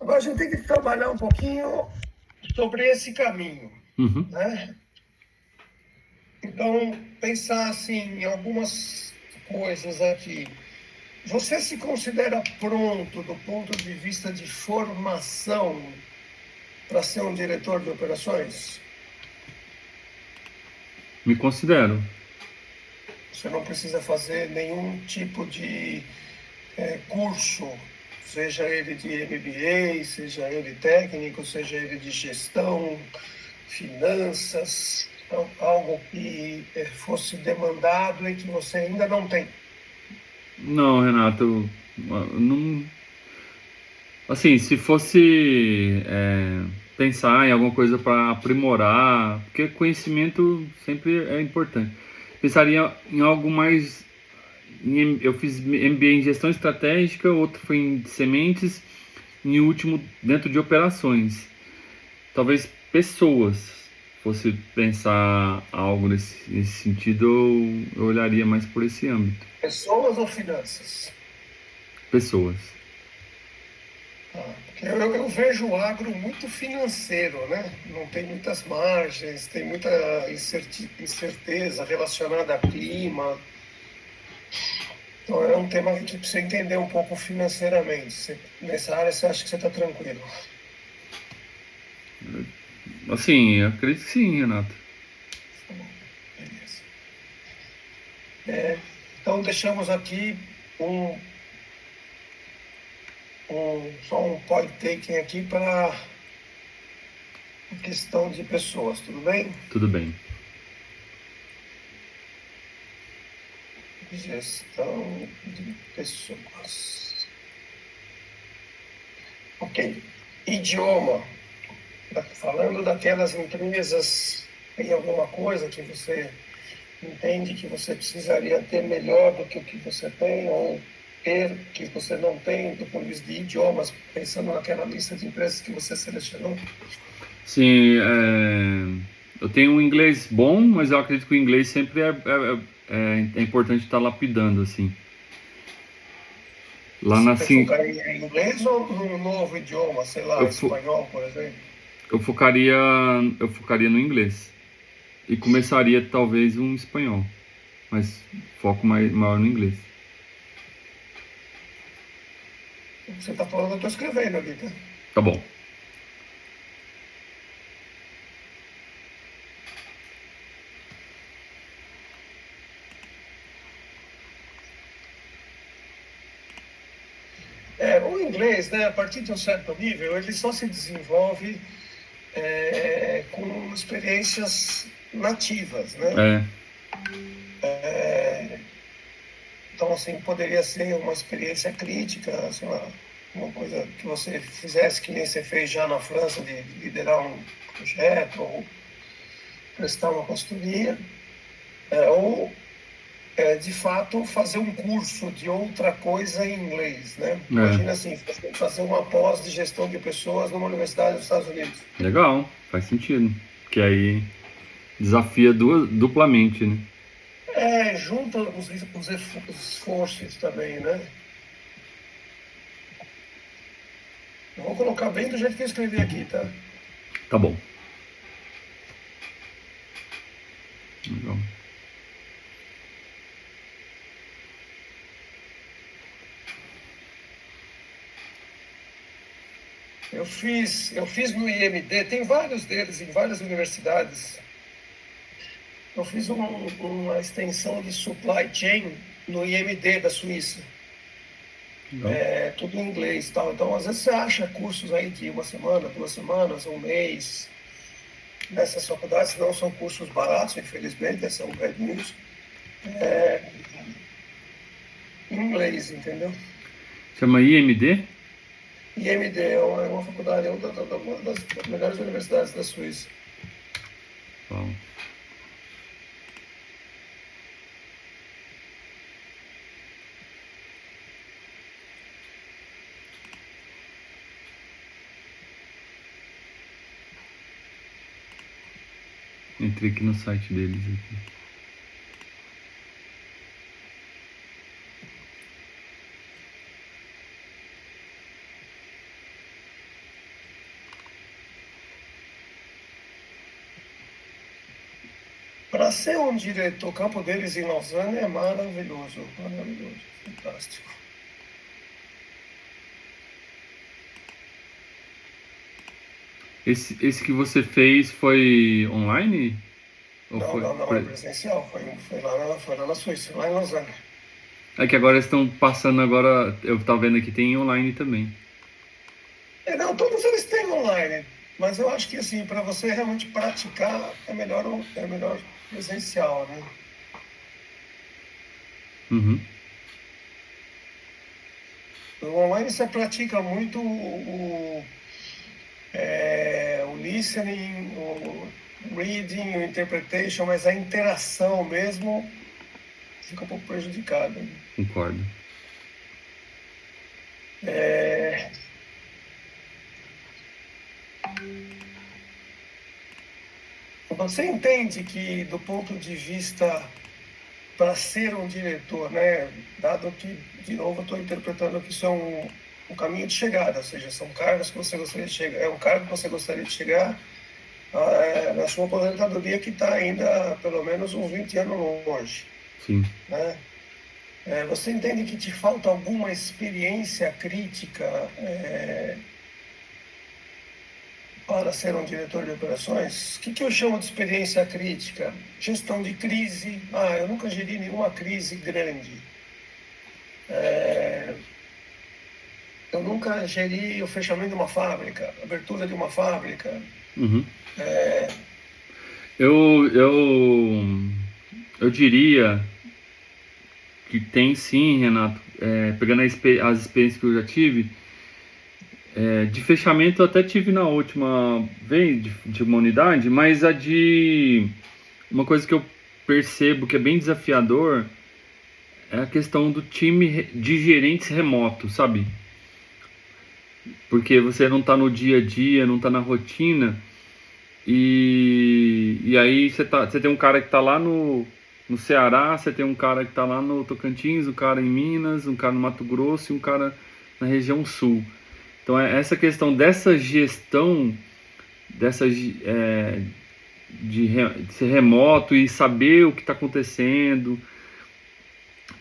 Agora a gente tem que trabalhar um pouquinho sobre esse caminho, Uhum. né? Então, pensar assim em algumas coisas aqui. Você se considera pronto do ponto de vista de formação para ser um diretor de operações? Me considero. Você não precisa fazer nenhum tipo de curso, seja ele de MBA, seja ele técnico, seja ele de gestão, finanças, algo que fosse demandado e que você ainda não tem. Não, Renato, não. Assim, se fosse pensar em alguma coisa para aprimorar, porque conhecimento sempre é importante. Pensaria em algo mais. Eu fiz MBA em gestão estratégica, outro foi em sementes, e o último dentro de operações. Talvez pessoas. Fosse pensar algo nesse sentido, eu olharia mais por esse âmbito. Pessoas ou finanças? Pessoas. Porque eu vejo o agro muito financeiro, né? Não tem muitas margens, tem muita incerteza relacionada a clima. Então é um tema que a gente precisa entender um pouco financeiramente. Nessa área você acha que você está tranquilo? Assim, eu acredito que sim, Renato. Beleza. Então deixamos aqui um, só um point taking aqui para a questão de pessoas, tudo bem? Tudo bem. Gestão de pessoas. Ok. Idioma. Falando daquelas empresas, tem alguma coisa que você entende que você precisaria ter melhor do que o que você tem, ou ter que você não tem, do ponto de vista de idiomas, pensando naquela lista de empresas que você selecionou? Sim, eu tenho um inglês bom, mas eu acredito que o inglês sempre é importante estar lapidando, assim. Lá na, Você assim, focaria em inglês ou num novo idioma, sei lá, eu, fo- espanhol, por exemplo? eu focaria, eu focaria no inglês e começaria talvez um espanhol, mas foco maior no inglês. Você está falando, eu estou escrevendo aqui, tá? Tá bom. O inglês, né, a partir de um certo nível, ele só se desenvolve com experiências nativas, né? É, Então, assim, poderia ser uma experiência crítica, sei lá, uma coisa que você fizesse que nem você fez já na França, de liderar um projeto ou prestar uma consultoria, ou, de fato, fazer um curso de outra coisa em inglês, né? é, Imagina assim, fazer uma pós de gestão de pessoas numa universidade dos Estados Unidos. legal, faz sentido. Que aí desafia duplamente, né? Junta os esforços também, né? Eu vou colocar bem do jeito que eu escrevi aqui, tá? Tá bom. Legal. Eu fiz no IMD, tem vários deles em várias universidades. Eu fiz uma extensão de supply chain no IMD da Suíça. Legal. Tudo em inglês, tal. Então, às vezes você acha cursos aí de uma semana, 2 semanas, um mês. Nessas faculdades não são cursos baratos, infelizmente, essa é um bad news. Em inglês, entendeu? Chama IMD? IMD é uma faculdade, uma das melhores universidades da Suíça. Bom. Entrei aqui no site deles aqui. para ser um diretor, o campo deles em Lausanne é maravilhoso, maravilhoso, fantástico. Esse que você fez foi online? Ou Não, foi? não, não, é presencial, foi lá na Suíça, lá em Lausanne. É que agora estão passando agora, eu tava vendo aqui, tem online também. Não, todos eles têm online, mas eu acho que assim, para você realmente praticar, é melhor presencial, né? Uhum, No online você pratica muito o listening, o reading, o interpretation, mas a interação mesmo fica um pouco prejudicada. concordo. Você entende que, do ponto de vista para ser um diretor, né, dado que, de novo, eu estou interpretando que isso é um caminho de chegada, ou seja, são cargos que você gostaria de chegar, é um cargo que você gostaria de chegar na sua aposentadoria que está ainda pelo menos uns 20 anos longe, Sim. né? Você entende que te falta alguma experiência crítica para ser um diretor de operações? O que eu chamo de experiência crítica? Gestão de crise. Eu nunca geri nenhuma crise grande. Eu nunca geri o fechamento de uma fábrica, abertura de uma fábrica. Uhum. Eu diria que tem sim, Renato. Pegando as experiências que eu já tive, de fechamento eu até tive na última vez de uma unidade, mas a de uma coisa que eu percebo que é bem desafiador é a questão do time de gerentes remotos, sabe? Porque você não está no dia a dia, não está na rotina, e aí você tem um cara que está lá no Ceará, você tem um cara que está lá no Tocantins, um cara em Minas, um cara no Mato Grosso e um cara na região sul. Então é essa questão dessa gestão, de ser remoto e saber o que está acontecendo,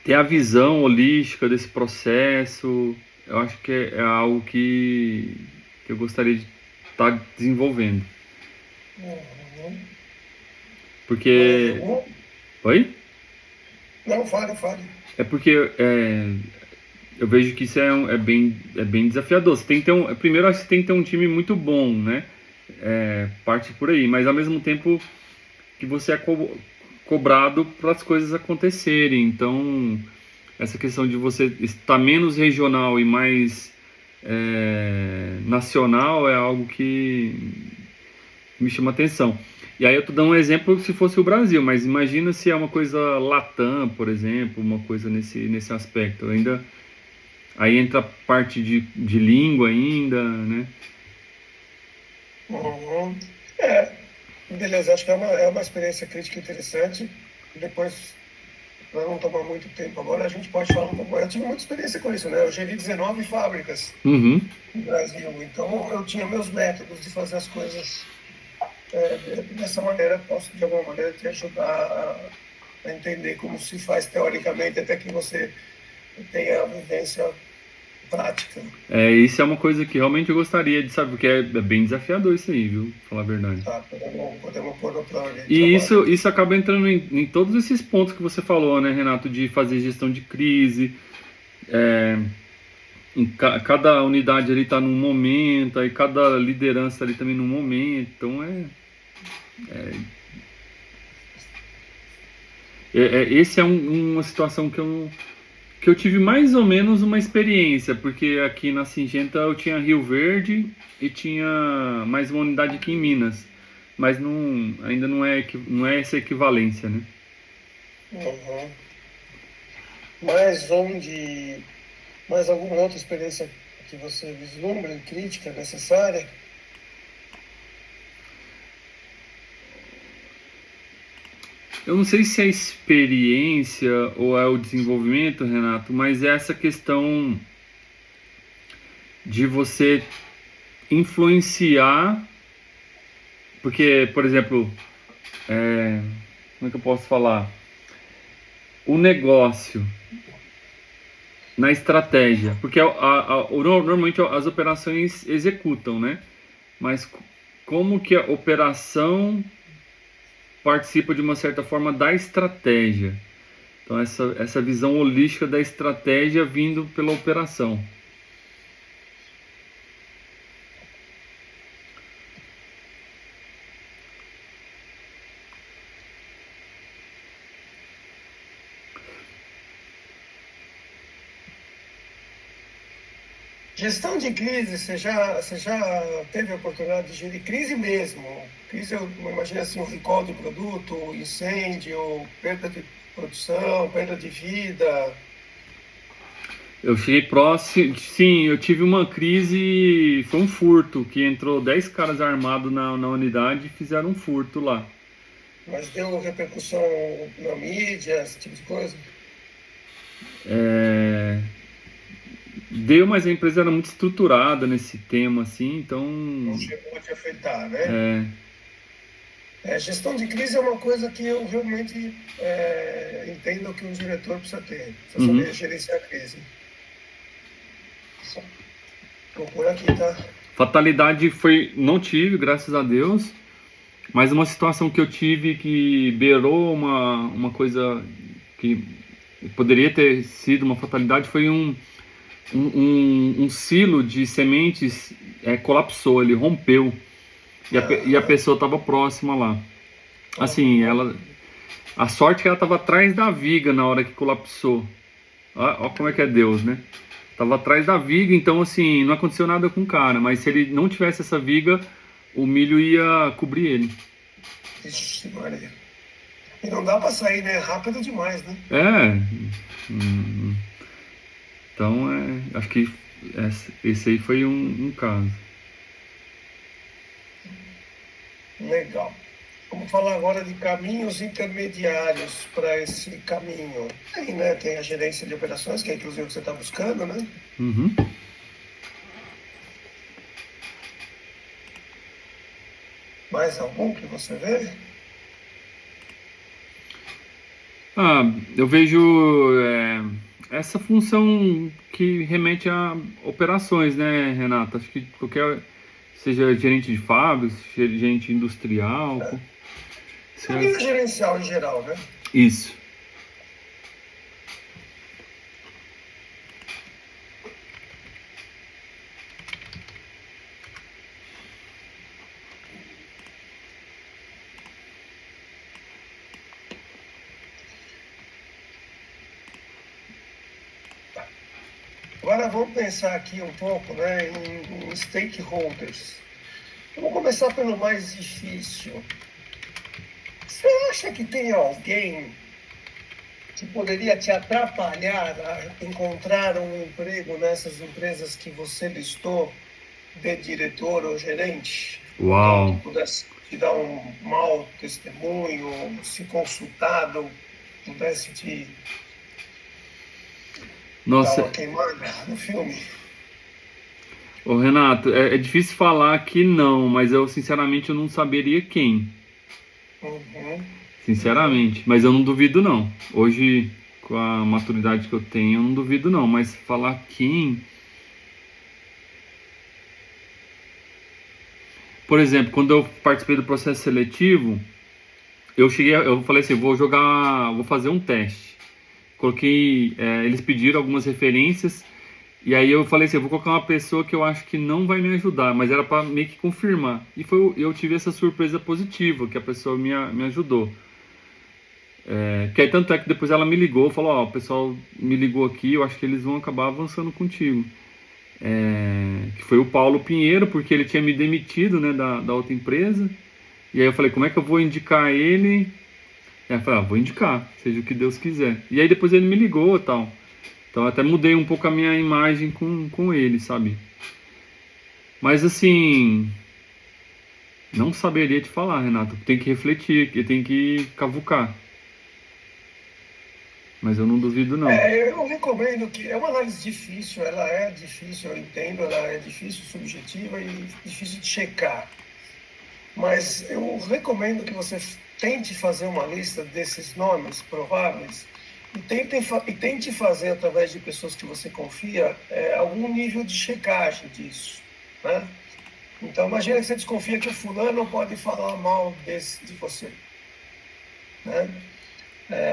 ter a visão holística desse processo, eu acho que é algo que eu gostaria de estar desenvolvendo. Uhum. Porque. Oi? Não, fale, fale. É porque eu vejo que isso é bem desafiador. Você tem que ter primeiro, acho que você tem que ter um time muito bom, né? Parte por aí, mas ao mesmo tempo que você é cobrado para as coisas acontecerem. Então, essa questão de você estar menos regional e mais nacional é algo que me chama atenção. E aí eu tô dando um exemplo se fosse o Brasil, mas imagina se é uma coisa Latam, por exemplo, uma coisa nesse aspecto. Aí entra a parte de língua ainda, né? Uhum. Beleza, acho que é uma experiência crítica interessante. Depois, para não tomar muito tempo agora, a gente pode falar um pouco. Eu tive muita experiência com isso, né? Eu geri 19 fábricas Uhum. no Brasil, então eu tinha meus métodos de fazer as coisas dessa maneira. Posso, de alguma maneira, te ajudar a entender como se faz teoricamente, até que você tenha a vivência prática. Isso é uma coisa que realmente eu gostaria de saber, porque é bem desafiador isso aí, viu? Pra falar a verdade. Tá? Podemos pôr no plano de E trabalho. isso acaba entrando em todos esses pontos que você falou, né, Renato, de fazer gestão de crise, cada unidade ali está num momento, aí cada liderança ali também num momento, então esse é uma situação que eu tive mais ou menos uma experiência, porque aqui na Singenta eu tinha Rio Verde e tinha mais uma unidade aqui em Minas, mas ainda não é essa equivalência, né? Uhum. Mais alguma outra experiência que você vislumbra, crítica necessária? Eu não sei se é experiência ou é o desenvolvimento, Renato, mas é essa questão de você influenciar, porque, por exemplo, como é que eu posso falar? O negócio na estratégia, porque normalmente as operações executam, né? Mas como que a operação participa de uma certa forma da estratégia? Então essa visão holística da estratégia vindo pela operação. Gestão de crise, você já teve a oportunidade de gerir crise mesmo? Crise, eu imagino assim, um recall de produto, incêndio, perda de produção, perda de vida. Eu cheguei próximo, sim, eu tive uma crise, foi um furto, que entrou 10 caras armados na unidade e fizeram um furto lá. Mas deu repercussão na mídia, esse tipo de coisa? É, deu, mas a empresa era muito estruturada nesse tema, assim, então Não chegou a te afetar, né? é, Gestão de crise é uma coisa que eu realmente entendo que um diretor precisa ter, precisa uhum. saber gerenciar a crise. Só procura aqui, tá? Fatalidade foi, não tive, graças a Deus, mas uma situação que eu tive que beirou uma coisa que poderia ter sido uma fatalidade foi um silo de sementes colapsou, ele rompeu e a Aham, pessoa estava próxima lá. Assim, aham. a sorte é que ela estava atrás da viga na hora que colapsou. Ó como é que é Deus, né? Tava atrás da viga, então assim, não aconteceu nada com o cara, mas se ele não tivesse essa viga, o milho ia cobrir ele. Ixi, Maria. E não dá pra sair, né? Rápido demais, né? É, então acho que esse aí foi um caso. Legal. Vamos falar agora de caminhos intermediários para esse caminho. Tem, né? Tem a gerência de operações, que é inclusive o que você está buscando, né? Uhum. Mais algum que você vê? Ah, eu vejo essa função que remete a operações, né, Renata? Acho que qualquer, seja gerente de fábrica, gerente industrial, seja, Caminho gerencial em geral, né? isso. Agora vamos pensar aqui um pouco, né, em stakeholders. Vamos começar pelo mais difícil. Você acha que tem alguém que poderia te atrapalhar a encontrar um emprego nessas empresas que você listou, de diretor ou gerente? Alguém que Uau! pudesse te dar um mau testemunho, se consultado, pudesse te dar Nossa, uma queimada no filme? ô Renato, é difícil falar que não, mas eu sinceramente eu não saberia quem. Uhum, uhum. Sinceramente, mas eu não duvido não. Hoje, com a maturidade que eu tenho, eu não duvido não, mas falar quem. Por exemplo, quando eu participei do processo seletivo, eu falei assim, vou fazer um teste. Coloquei, eles pediram algumas referências e aí eu falei assim, eu vou colocar uma pessoa que eu acho que não vai me ajudar, mas era para meio que confirmar. E eu tive essa surpresa positiva, que a pessoa me ajudou. Que aí tanto é que depois ela me ligou, falou, ó, o pessoal me ligou aqui, eu acho que eles vão acabar avançando contigo. Que foi o Paulo Pinheiro, porque ele tinha me demitido, né, da outra empresa. E aí eu falei, como é que eu vou indicar ele? Aí eu falei, vou indicar, seja o que Deus quiser. E aí depois ele me ligou e tal. Então eu até mudei um pouco a minha imagem com ele, sabe? Mas assim, não saberia te falar, Renato. Tem que refletir, tem que cavucar. Mas eu não duvido não. Eu recomendo que é uma análise difícil, ela é difícil, eu entendo, ela é difícil, subjetiva e difícil de checar. Mas eu recomendo que você tente fazer uma lista desses nomes prováveis e tente fazer, através de pessoas que você confia, algum nível de checagem disso, né? Então, imagina que você desconfia que o fulano pode falar mal de você, né?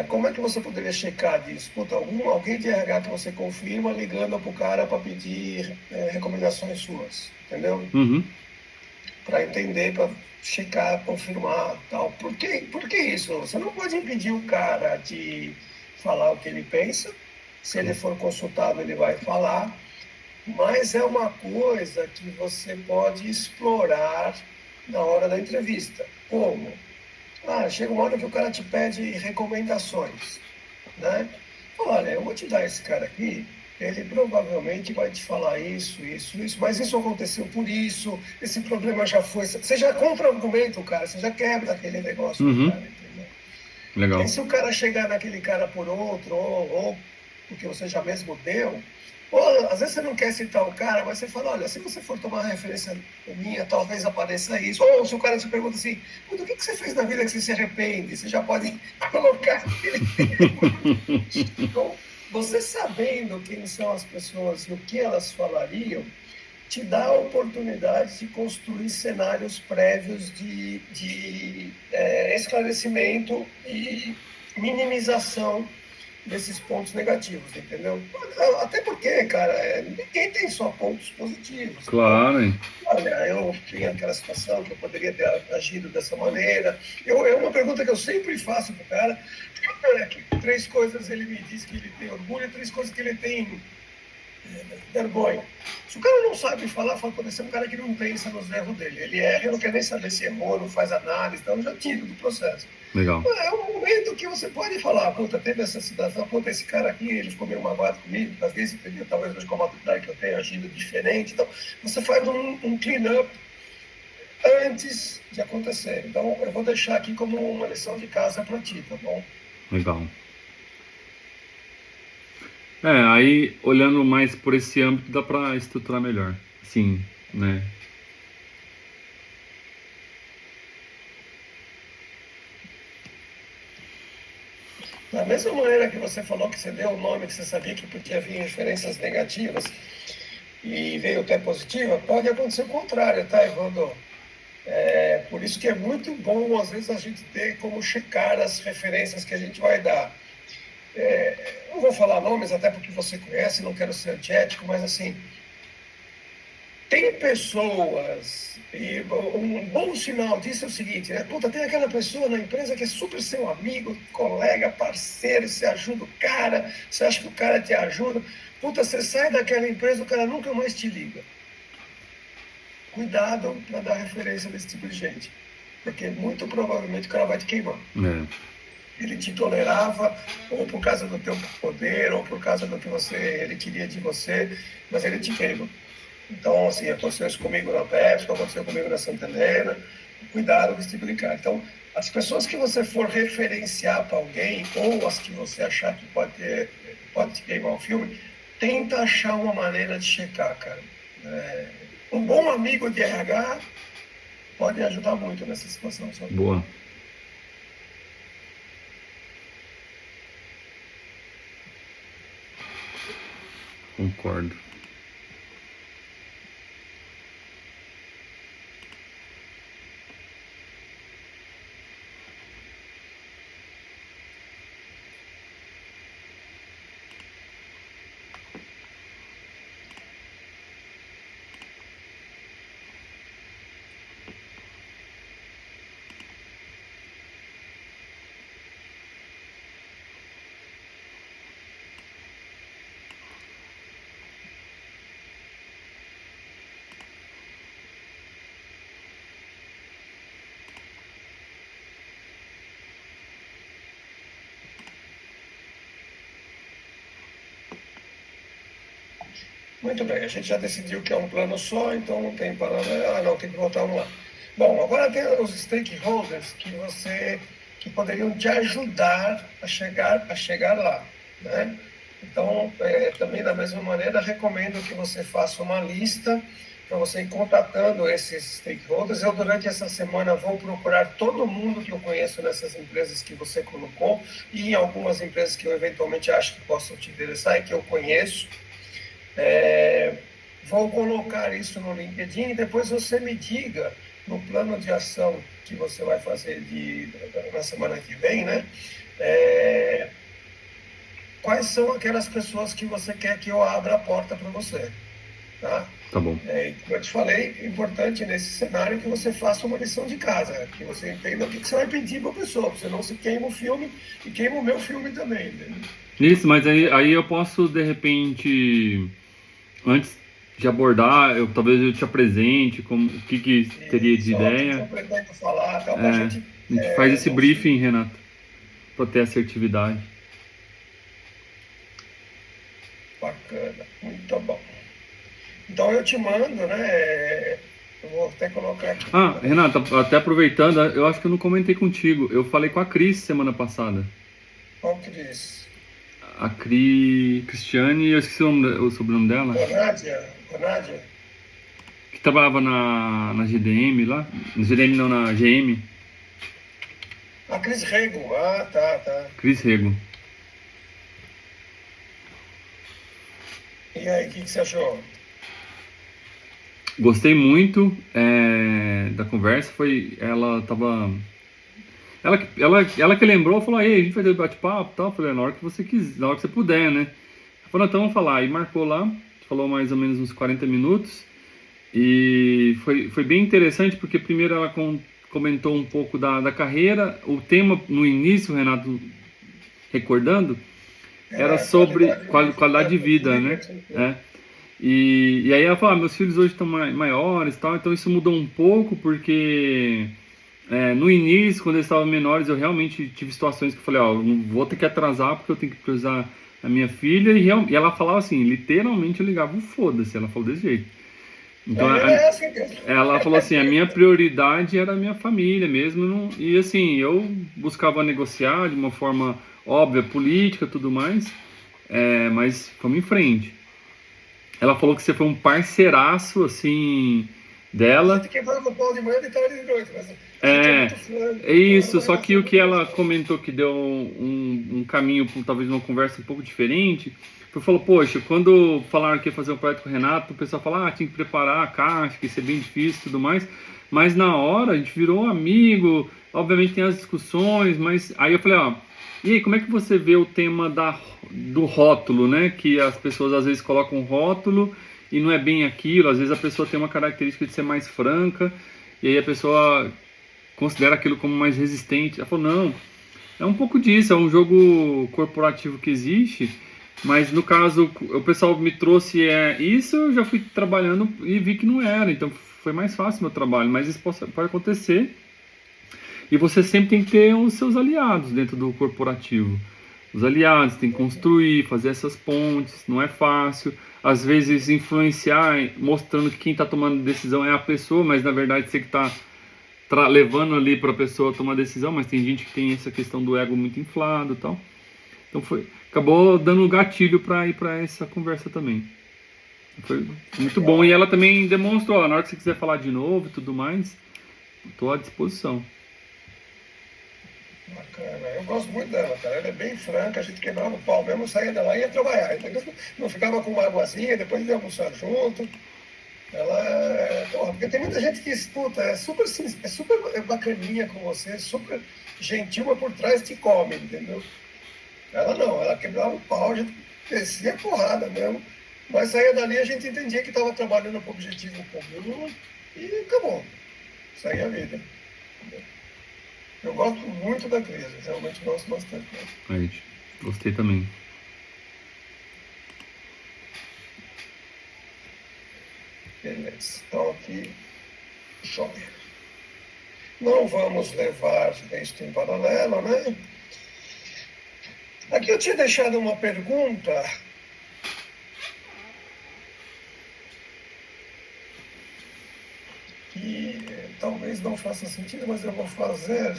Como é que você poderia checar disso? Puta, alguém de RH que você confirma ligando para o cara para pedir recomendações suas, entendeu? Uhum. Para entender, para checar, confirmar, tal. Por que isso? Você não pode impedir o cara de falar o que ele pensa. Se ele for consultado, ele vai falar. Mas é uma coisa que você pode explorar na hora da entrevista. Como? Chega uma hora que o cara te pede recomendações, né? Olha, eu vou te dar esse cara aqui, ele provavelmente vai te falar isso, mas isso aconteceu por isso, esse problema já foi. Você já contra-argumenta o cara, você já quebra aquele negócio do Uhum. cara, entendeu? E Legal. aí, se o cara chegar naquele cara por outro, ou porque você já mesmo deu, ou às vezes você não quer citar o cara, mas você fala, olha, se você for tomar uma referência minha, talvez apareça isso. Ou se o cara te pergunta assim, o que você fez na vida que você se arrepende? Você já pode colocar aquele. Então, você sabendo quem são as pessoas e o que elas falariam, te dá a oportunidade de construir cenários prévios de esclarecimento e minimização desses pontos negativos, entendeu? Até porque, cara, ninguém tem só pontos positivos. Então, Claro, hein? olha, eu tinha aquela situação que eu poderia ter agido dessa maneira. É uma pergunta que eu sempre faço para o cara. Três coisas ele me diz que ele tem orgulho, três coisas que ele tem vergonha. Se o cara não sabe falar, pode ser um cara que não pensa nos erros dele. Ele erra e não quer nem saber se errou, não faz análise, então eu já tiro do processo. Legal. É um momento que você pode falar, puta, teve essa situação, puta, esse cara aqui, ele ficou meio magoado comigo, às vezes, entendeu? Talvez hoje com a maturidade que eu tenho agindo diferente. Então, você faz um clean-up antes de acontecer. Então, eu vou deixar aqui como uma lição de casa para ti, tá bom? Legal. Aí olhando mais por esse âmbito dá para estruturar melhor. Sim, né? Da mesma maneira que você falou que você deu o nome, que você sabia que podia vir referências negativas e veio até positiva, pode acontecer o contrário, tá, Evandro? Por isso que é muito bom, às vezes, a gente ter como checar as referências que a gente vai dar. Não vou falar nomes, até porque você conhece, não quero ser antiético, mas assim, tem pessoas, e um bom sinal disso é o seguinte, né? Puta, tem aquela pessoa na empresa que é super seu amigo, colega, parceiro, você ajuda o cara, você acha que o cara te ajuda. Puta, você sai daquela empresa, o cara nunca mais te liga. Cuidado para dar referência desse tipo de gente, porque muito provavelmente o cara vai te queimar. Ele te tolerava, ou por causa do teu poder, ou por causa do que ele queria de você, mas ele te queima. Então, assim, aconteceu isso comigo na Pepsi, aconteceu comigo na Santa Helena. Cuidado com esse tipo de cara. Então, as pessoas que você for referenciar para alguém, ou as que você achar que pode te queimar o filme, tenta achar uma maneira de checar, cara. Um bom amigo de RH pode ajudar muito nessa situação. Sabe? Boa. Concordo. Muito bem, a gente já decidiu que é um plano só, então não tem paralelo. Não, tem que voltar um lá. Bom, agora tem os stakeholders que poderiam te ajudar a chegar lá, né? Então, também da mesma maneira, recomendo que você faça uma lista para você ir contatando esses stakeholders. Eu, durante essa semana, vou procurar todo mundo que eu conheço nessas empresas que você colocou e em algumas empresas que eu eventualmente acho que possam te interessar e que eu conheço. Vou colocar isso no LinkedIn e depois você me diga no plano de ação que você vai fazer na semana que vem, né? Quais são aquelas pessoas que você quer que eu abra a porta para você, tá? Tá bom. Como eu te falei, é importante nesse cenário que você faça uma lição de casa, que você entenda o que você vai pedir para a pessoa, porque senão você queima o filme e queima o meu filme também, entendeu? Isso, mas aí eu posso, de repente, antes de abordar, talvez eu te apresente o que teria de Só que ideia. eu pretendo falar, tal, para a É, gente a gente faz esse não se... briefing, Renato, para ter assertividade. Bacana, muito bom. Então eu te mando, né? Eu vou até colocar aqui. Ah, Renato, até aproveitando, eu acho que eu não comentei contigo. Eu falei com a Cris semana passada. Qual que diz? A Cristiane, eu esqueci o sobrenome dela, Nádia? que trabalhava na GDM lá. Na GDM não, na GM. A Cris Rego. Ah, tá. Cris Rego. E aí, o que você achou? Gostei muito da conversa. Ela tava. Ela que lembrou, falou, aí, a gente vai ter bate-papo e tal. Eu falei, na hora que você quiser, na hora que você puder, né? Ela falou, então vamos falar. E marcou lá, falou mais ou menos uns 40 minutos. E foi bem interessante, porque primeiro ela comentou um pouco da carreira. O tema no início, Renato, recordando, era Era sobre qualidade qualidade de de vida, vida, né? não sei o quê. É. E aí ela falou, meus filhos hoje estão maiores e tal, então isso mudou um pouco, porque no início, quando eles estavam menores, eu realmente tive situações que eu falei, ó, eu não vou ter que atrasar porque eu tenho que priorizar a minha filha, e ela falava assim, literalmente eu ligava o foda-se, ela falou desse jeito. Então É assim mesmo. ela falou assim, a minha prioridade era a minha família mesmo, e assim, eu buscava negociar de uma forma óbvia, política, tudo mais, mas fomos em frente. Ela falou que você foi um parceiraço, assim, A dela. gente quebrava o pau de manhã e tarde de noite, mas a gente é É, muito franco, é então era isso, uma só que relação o que muito ela gostosa. comentou que deu um caminho para talvez uma conversa um pouco diferente, foi falou, poxa, quando falaram que ia fazer um projeto com o Renato, o pessoal falou, tinha que preparar a caixa, que ia ser bem difícil e tudo mais, mas na hora a gente virou amigo, obviamente tem as discussões, mas aí eu falei, ó, e aí, como é que você vê o tema do rótulo, né? Que as pessoas às vezes colocam um rótulo e não é bem aquilo, às vezes a pessoa tem uma característica de ser mais franca, e aí a pessoa considera aquilo como mais resistente. Ela falou, não, é um pouco disso, é um jogo corporativo que existe, mas no caso o pessoal me trouxe isso, eu já fui trabalhando e vi que não era, então foi mais fácil o meu trabalho, mas isso pode acontecer, e você sempre tem que ter os seus aliados dentro do corporativo. Os aliados tem que construir, fazer essas pontes, não é fácil. Às vezes influenciar, mostrando que quem está tomando decisão é a pessoa, mas na verdade você que está levando ali para a pessoa tomar decisão, mas tem gente que tem essa questão do ego muito inflado e tal. Então acabou dando um gatilho para ir para essa conversa também. Foi muito bom. E Legal, ela também demonstrou, ó, na hora que você quiser falar de novo e tudo mais, estou à disposição. bacana. Eu gosto muito dela, cara. Ela é bem franca, a gente quebrava o pau mesmo, saía dela e ia trabalhar, entendeu? Não ficava com uma aguazinha, depois ia almoçar junto. Porra, porque tem muita gente que escuta, é super bacaninha com você, super gentil, mas por trás te come, entendeu? Ela não, ela quebrava o pau, a gente descia a porrada mesmo, mas saía dali a gente entendia que estava trabalhando para o objetivo comum e acabou. Segue a vida. Eu gosto muito da Cris, realmente gosto bastante. Aí, gostei também. Beleza, então aqui, joia. Não vamos levar isso em paralelo, né? Aqui eu tinha deixado uma pergunta que talvez não faça sentido, mas eu vou fazer.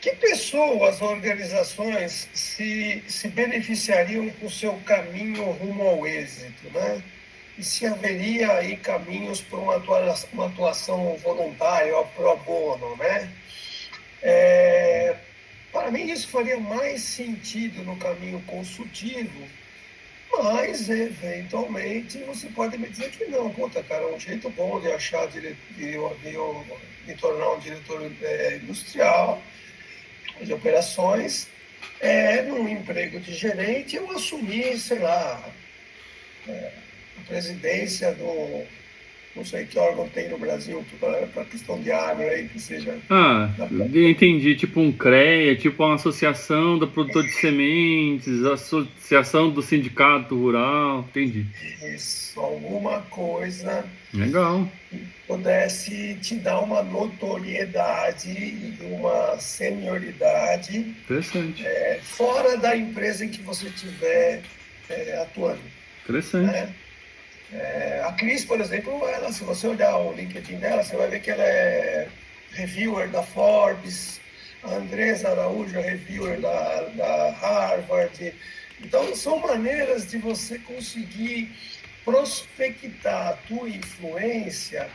Que pessoas, organizações se beneficiariam com o seu caminho rumo ao êxito, né? E se haveria aí caminhos para uma atuação voluntária, ou pro bono, né? Para mim, isso faria mais sentido no caminho consultivo, mas, eventualmente, você pode me dizer que não. Puta, cara, um jeito bom de achar, de tornar um diretor industrial de operações num emprego de gerente, eu assumir, sei lá, a presidência do, não sei que órgão tem no Brasil para questão de agro aí, que seja. Ah, eu entendi, tipo um CREA, tipo uma associação da produtor de sementes, associação do sindicato rural, entendi. Isso, alguma coisa Legal, que pudesse te dar uma notoriedade e uma senioridade interessante, fora da empresa em que você estiver atuando, interessante. né? A Cris, por exemplo, ela, se você olhar o LinkedIn dela, você vai ver que ela é reviewer da Forbes, a Andresa Araújo é reviewer da Harvard. Então, são maneiras de você conseguir prospectar a tua influência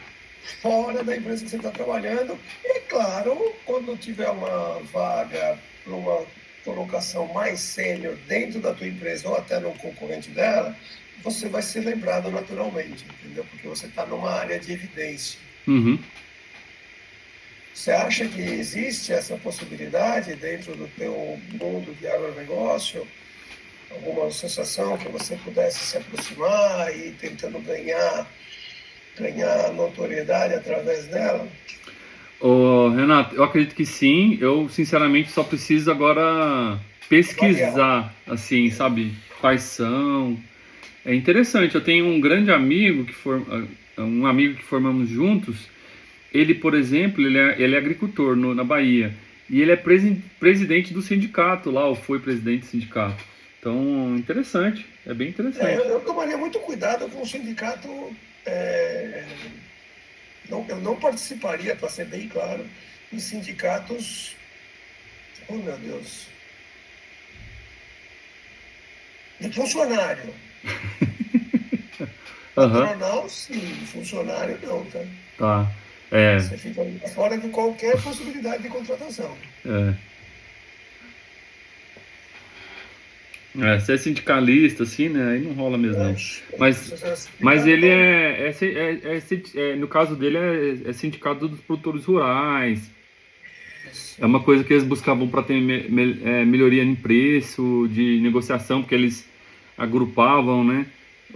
fora da empresa que você está trabalhando. E, claro, quando tiver uma vaga para uma colocação mais sênior dentro da tua empresa ou até no concorrente dela, você vai ser lembrado naturalmente, entendeu? Porque você está numa área de evidência. Uhum. Você acha que existe essa possibilidade dentro do teu mundo de agronegócio? Alguma associação que você pudesse se aproximar e tentando ganhar notoriedade através dela? Ô, Renato, eu acredito que sim. Eu, sinceramente, só preciso agora Avaliar. pesquisar, assim, sabe, quais são. É interessante. Eu tenho um grande amigo um amigo que formamos juntos. Ele, por exemplo, ele é agricultor na Bahia e ele é presidente do sindicato lá, ou foi presidente do sindicato. Então, interessante. É bem interessante. Eu tomaria muito cuidado com o sindicato. Eu não participaria, para ser bem claro, em sindicatos. Oh, meu Deus. De funcionário. Aham, Patronal, sim. Funcionário, não, tá? tá. É, Você fica fora de qualquer possibilidade de contratação. é. Se é sindicalista, assim, né? Aí não rola mesmo, não. Mas, mas Sindicato, ele então, no caso dele, é sindicato dos produtores rurais. isso. É uma coisa que eles buscavam para ter melhoria em preço, de negociação, porque eles agrupavam, né,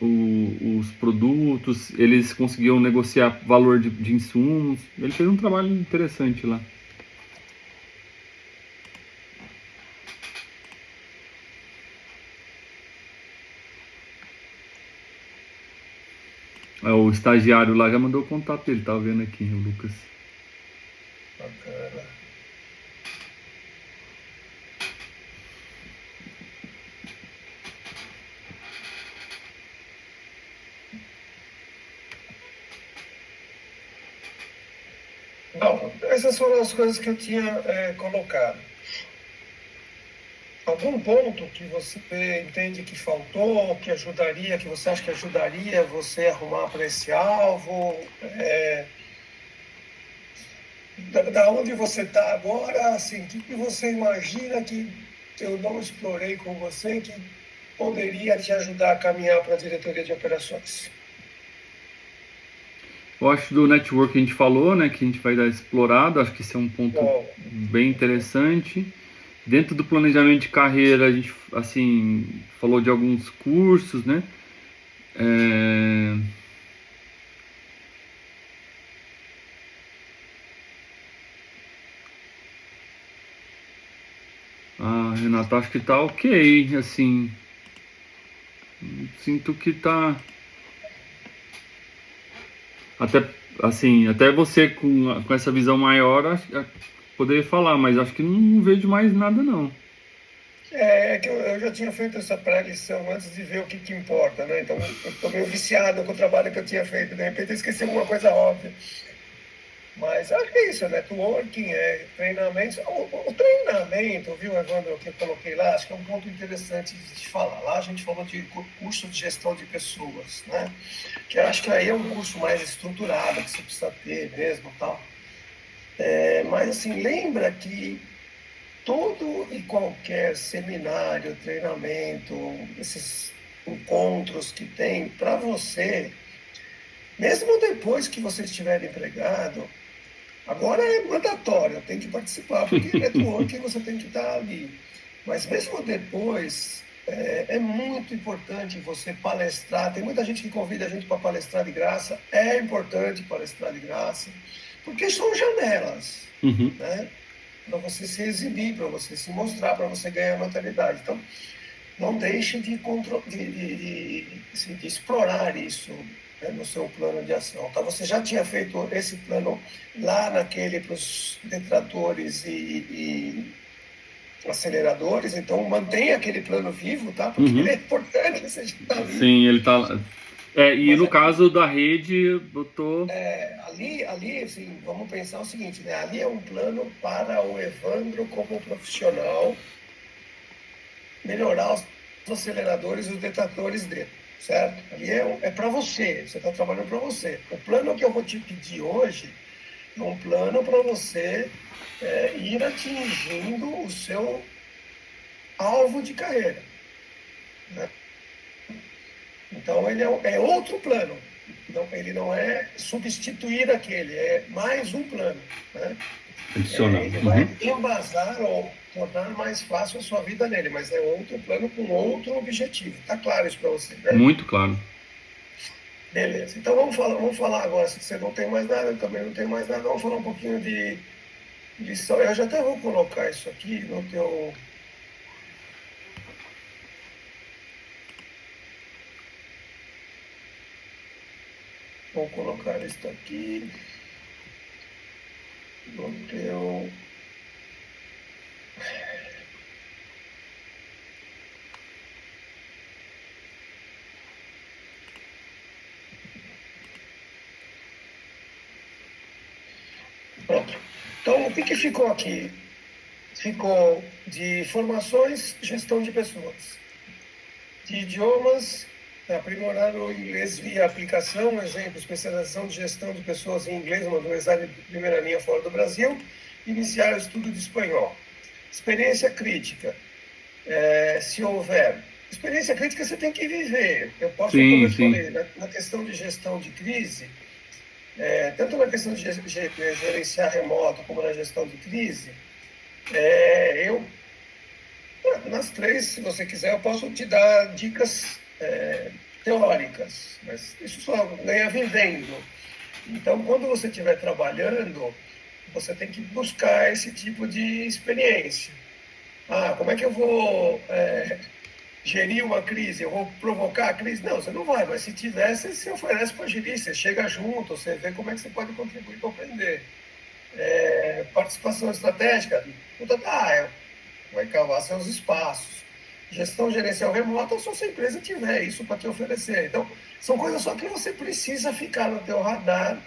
os produtos, eles conseguiam negociar valor de insumos. Ele fez um trabalho interessante lá. O estagiário lá já mandou o contato dele, tá vendo aqui, o Lucas. Bacana. Bom, essas foram as coisas que eu tinha colocado. Algum ponto que você entende que faltou, que ajudaria, que você acha que ajudaria você a arrumar para esse alvo? Da onde você está agora, assim, o que você imagina que eu não explorei com você que poderia te ajudar a caminhar para a diretoria de operações? Eu acho do network que a gente falou, né, que a gente vai dar explorado, acho que esse é um ponto Bom, bem interessante. Dentro do planejamento de carreira, a gente, assim, falou de alguns cursos, né? É... Ah, Renato, acho que tá ok, assim, sinto que tá, até, assim, até você com essa visão maior, poderia falar, mas acho que não vejo mais nada, não. que eu já tinha feito essa pré-lição antes de ver o que importa, né? Então, eu estou meio viciado com o trabalho que eu tinha feito. De repente, eu esqueci alguma coisa óbvia. Mas acho que é isso, networking, treinamento. O treinamento, viu, Evandro, que eu coloquei lá, acho que é um ponto interessante de falar. Lá a gente falou de curso de gestão de pessoas, né? Que eu acho que aí é um curso mais estruturado, que você precisa ter mesmo e tal. Mas, assim, lembra que todo e qualquer seminário, treinamento, esses encontros que tem para você, mesmo depois que você estiver empregado, agora é mandatório, tem que participar, porque networking você tem que estar ali. Mas mesmo depois, é muito importante você palestrar. Tem muita gente que convida a gente para palestrar de graça. É importante palestrar de graça, porque são janelas, Uhum. né? Para você se exibir, para você se mostrar, para você ganhar notoriedade. Então, não deixe de explorar isso, né, no seu plano de ação. Então, você já tinha feito esse plano lá naquele para os detratores e aceleradores, então mantenha aquele plano vivo, tá? Porque ele é Uhum. importante, você já está ali. Sim, ele tá. E Mas no caso da rede, eu tô. ali, assim, vamos pensar o seguinte, né? Ali é um plano para o Evandro como profissional melhorar os aceleradores e os detratores dele, certo? Ali é para você está trabalhando para você. O plano que eu vou te pedir hoje é um plano para você ir atingindo o seu alvo de carreira, né? Então, ele é outro plano. Não, ele não é substituir aquele, é mais um plano, né? Adicional. Ele vai Uhum. embasar ou tornar mais fácil a sua vida nele, mas é outro plano com outro objetivo. Tá claro isso para você, né? Muito claro. Beleza. Então vamos falar agora. Se você não tem mais nada, eu também não tenho mais nada. Vamos falar um pouquinho de lição. Eu já até vou colocar isso aqui no teu. Vou colocar isso aqui no teu. Pronto. Então, o que ficou aqui? Ficou de formações, gestão de pessoas. De idiomas, aprimorar o inglês via aplicação, exemplo, especialização de gestão de pessoas em inglês, uma universidade de primeira linha fora do Brasil, iniciar o estudo de espanhol. Experiência crítica, se houver. Experiência crítica você tem que viver. Eu posso, como eu Sim, te sim. falei, na questão de gestão de crise, tanto na questão de gerenciar remoto como na gestão de crise, eu, nas três, se você quiser, eu posso te dar dicas teóricas, mas isso só ganha vivendo. Então, quando você estiver trabalhando, você tem que buscar esse tipo de experiência. Como é que eu vou gerir uma crise? Eu vou provocar a crise? Não, você não vai, mas se tiver, você se oferece para gerir, você chega junto, você vê como é que você pode contribuir para aprender. Participação estratégica, vai cavar seus espaços. Gestão gerencial remota, só se a empresa tiver isso para te oferecer. Então, são coisas só que você precisa ficar no teu radar,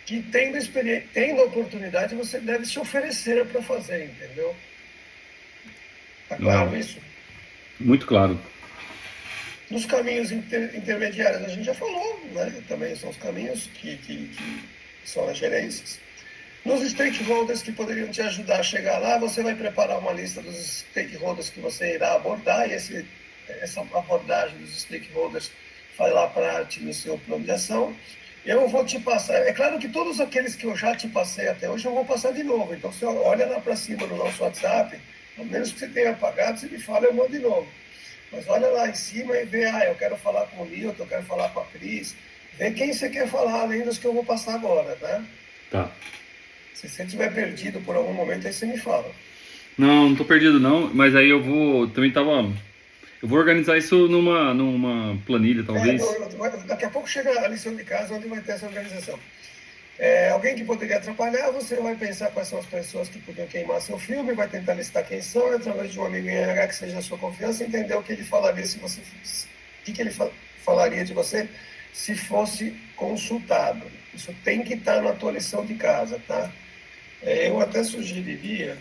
que tendo oportunidade, você deve se oferecer para fazer, entendeu? Tá Legal. claro isso? Muito claro. Nos caminhos intermediários, a gente já falou, né? Também são os caminhos que são as gerências. Nos stakeholders que poderiam te ajudar a chegar lá, você vai preparar uma lista dos stakeholders que você irá abordar, e essa abordagem dos stakeholders vai lá parte no seu plano de ação. Eu vou te passar, é claro que todos aqueles que eu já te passei até hoje, eu vou passar de novo. Então, você olha lá para cima no nosso WhatsApp, a menos que você tenha apagado, você me fala, eu mando de novo. Mas olha lá em cima e vê, eu quero falar com o Milton, eu quero falar com a Cris, vê quem você quer falar, além dos que eu vou passar agora, tá? Tá. Se você estiver perdido por algum momento, aí você me fala. Não, não tô perdido não, mas aí eu vou. Também tava. Eu vou organizar isso numa planilha, talvez. Daqui a pouco chega a lição de casa onde vai ter essa organização. Alguém que poderia atrapalhar, você vai pensar quais são as pessoas que podiam queimar seu filme, vai tentar listar quem são, e através de um amigo em RH que seja a sua confiança, entender o que ele falaria se você. O que ele falaria de você se fosse consultado. Isso tem que estar na tua lição de casa, tá? Eu até sugeriria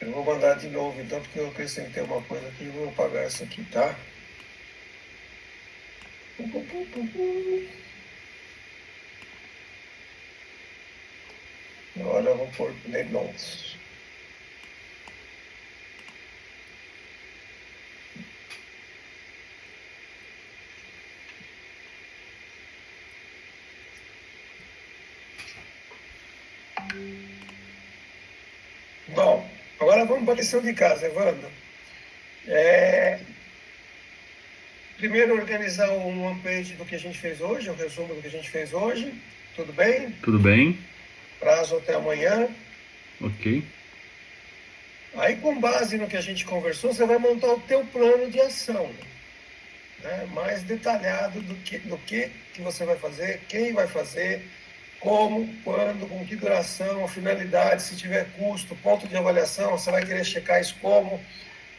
eu vou mandar de novo, então, porque eu acrescentei uma coisa aqui e vou apagar essa aqui, tá? Agora eu vou pôr notes. Bom, agora vamos para a lição de casa, Evandro. Primeiro, organizar um one-page do que a gente fez hoje, um resumo do que a gente fez hoje. Tudo bem? Tudo bem? Prazo até amanhã. Ok. Aí, com base no que a gente conversou, você vai montar o teu plano de ação, né? Mais detalhado do que você vai fazer, quem vai fazer, como, quando, com que duração, finalidade, se tiver custo, ponto de avaliação, você vai querer checar isso como,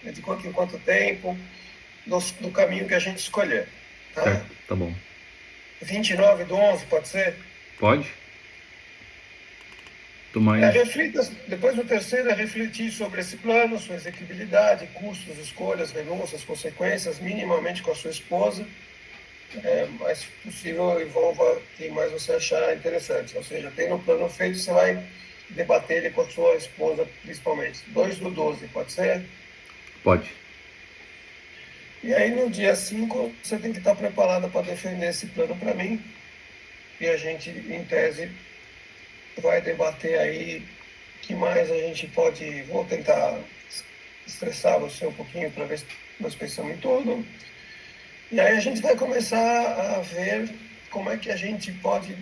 de quanto em quanto tempo, do caminho que a gente escolher. Tá? Certo, tá bom. 29/11, pode ser? Pode? Mais... Reflita, depois o terceiro é refletir sobre esse plano, sua execuibilidade, custos, escolhas, renúncias, consequências, minimamente com a sua esposa. Mas possível envolva quem mais você achar interessante. Ou seja, tem no plano feito, você vai debater ele com a sua esposa, principalmente. 2/12, pode ser? Pode. E aí, no dia 5, você tem que estar preparada para defender esse plano para mim. E a gente, em tese, vai debater aí o que mais a gente pode... Vou tentar estressar você um pouquinho para ver se nós pensamos em tudo. E aí a gente vai começar a ver como é que a gente pode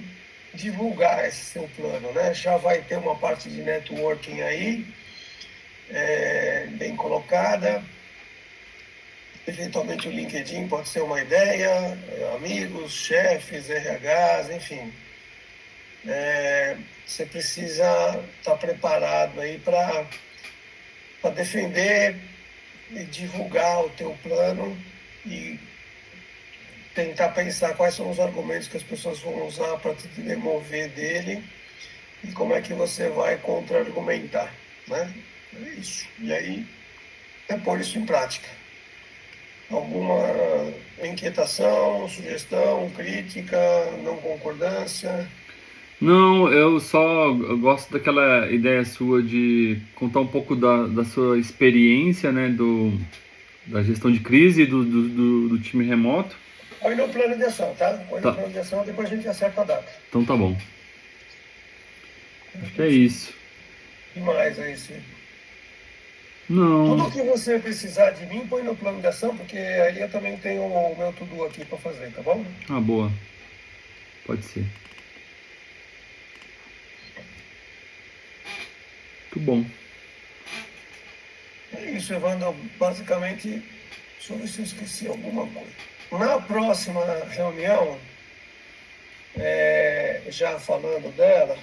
divulgar esse seu plano, né? Já vai ter uma parte de networking aí, bem colocada. Eventualmente o LinkedIn pode ser uma ideia, amigos, chefes, RHs, enfim. Você precisa estar preparado aí para defender e divulgar o teu plano e tentar pensar quais são os argumentos que as pessoas vão usar para te demover dele e como é que você vai contra-argumentar, né? É isso. E aí, pôr isso em prática. Alguma inquietação, sugestão, crítica, não concordância? Não, eu só gosto daquela ideia sua de contar um pouco da sua experiência, né, da gestão de crise do time remoto. Põe no plano de ação, tá? Põe Tá. no plano de ação, depois a gente acerta a data. Então tá bom. Acho que é isso. O que mais aí, Cid? Não. Tudo que você precisar de mim, põe no plano de ação, porque aí eu também tenho o meu tudo aqui para fazer, tá bom? Ah, boa. Pode ser. Muito bom. É isso, Evandro. Basicamente, deixa eu ver se eu esqueci alguma coisa. Na próxima reunião, já falando dela,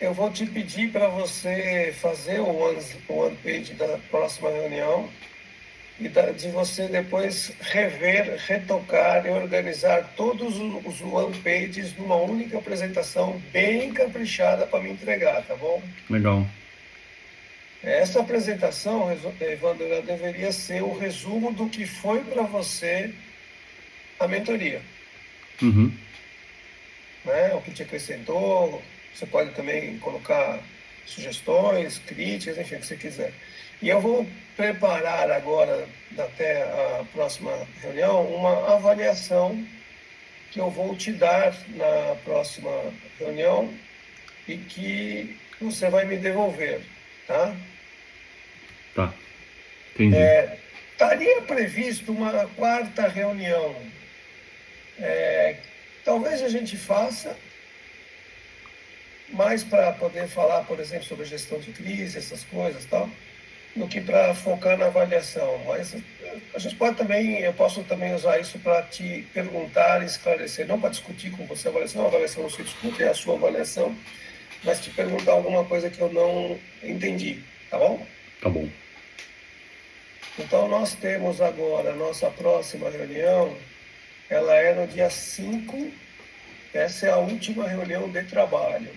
eu vou te pedir para você fazer o one page da próxima reunião e de você depois rever, retocar e organizar todos os one pages numa única apresentação bem caprichada para me entregar, tá bom? Legal. Essa apresentação, Evandro, ela deveria ser o resumo do que foi para você a mentoria. Uhum. Né? O que te acrescentou, Você pode também colocar sugestões, críticas, enfim, o que você quiser. E eu vou preparar agora, até a próxima reunião, uma avaliação que eu vou te dar na próxima reunião e que você vai me devolver, tá? Tá, entendi. Estaria previsto uma quarta reunião. Talvez a gente faça, mais para poder falar, por exemplo, sobre gestão de crise, essas coisas e tal, do que para focar na avaliação. Mas a gente pode também, eu posso também usar isso para te perguntar, esclarecer, não para discutir com você a avaliação não se discute, é a sua avaliação, mas te perguntar alguma coisa que eu não entendi, tá bom? Tá bom. Então nós temos agora a nossa próxima reunião, ela é no dia 5, essa é a última reunião de trabalho.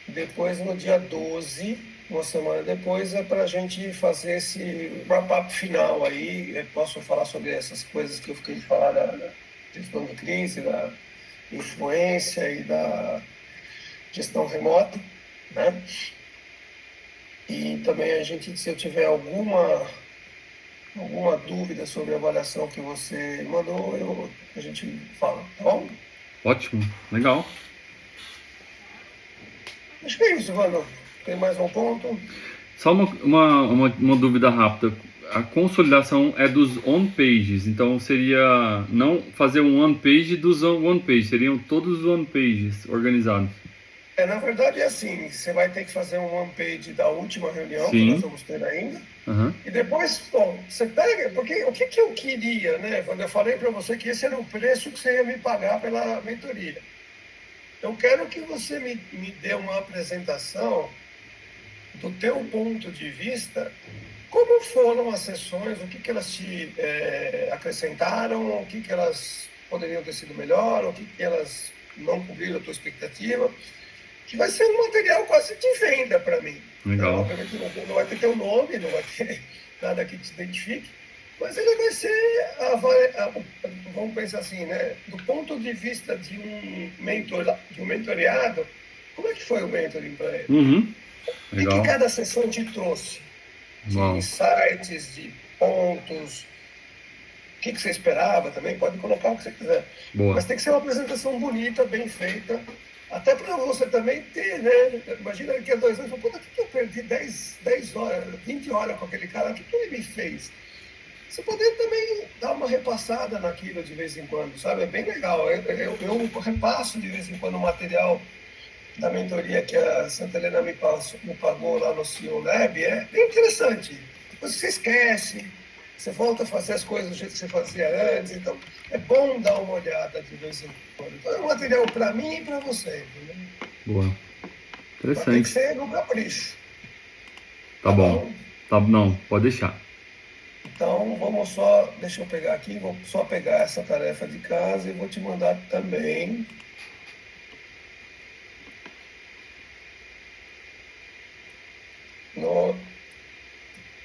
Depois, no dia 12, uma semana depois, é para a gente fazer esse wrap-up final aí. Eu posso falar sobre essas coisas que eu fiquei de falar da gestão de crise, da influência e da gestão remota, né? E também a gente, se eu tiver alguma dúvida sobre a avaliação que você mandou, a gente fala, tá bom? Ótimo, legal. Acho que é isso, Vando. Tem mais um ponto? Só uma dúvida rápida. A consolidação é dos on-pages, então seria não fazer um one-page dos one-page, seriam todos os one-pages organizados. Na verdade é assim, você vai ter que fazer um one-page da última reunião, Sim. que nós vamos ter ainda, Uhum. e depois, bom, você pega, porque o que eu queria, né, quando eu falei para você que esse era o preço que você ia me pagar pela mentoria. Eu quero que você me dê uma apresentação do teu ponto de vista, como foram as sessões, o que elas te acrescentaram, o que elas poderiam ter sido melhor, o que elas não cobriram a tua expectativa, que vai ser um material quase de venda para mim. Legal. Obviamente não vai ter teu nome, não vai ter nada que te identifique, mas ele vai ser, vamos pensar assim, né, do ponto de vista de um mentoreado, como é que foi o mentoring para ele? Uhum. O Legal. que cada sessão te trouxe? De Uau. insights, de pontos, o que você esperava também, pode colocar o que você quiser. Boa. Mas tem que ser uma apresentação bonita, bem feita, até para você também ter, né? Imagina daqui a 2 anos, puta, que eu perdi 10 horas, 20 horas com aquele cara, o que ele me fez? Você poder também dar uma repassada naquilo de vez em quando, sabe? É bem legal. Eu repasso de vez em quando o material da mentoria que a Santa Helena me pagou lá no CEO Lab, é bem interessante. Depois você esquece, você volta a fazer as coisas do jeito que você fazia antes, então é bom dar uma olhada de vez em quando. Então é um material para mim e para você, entendeu? Boa. Mas tem que Interessante. ser no capricho. Tá bom. Tá, não, pode deixar. Então vamos deixa eu pegar aqui, vou só pegar essa tarefa de casa e vou te mandar também. No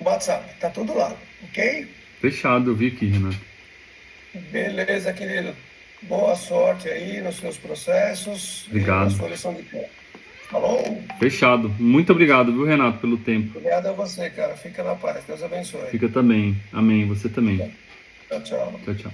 WhatsApp, tá tudo lá, ok? Fechado, eu vi aqui, Renato. Beleza, querido. Boa sorte aí nos seus processos. Obrigado. E na sua lição de casa. Falou? Fechado. Muito obrigado, viu, Renato, pelo tempo. Obrigado a você, cara. Fica na paz. Deus abençoe. Fica também. Amém. Você também. Tchau, tchau. Tchau, tchau.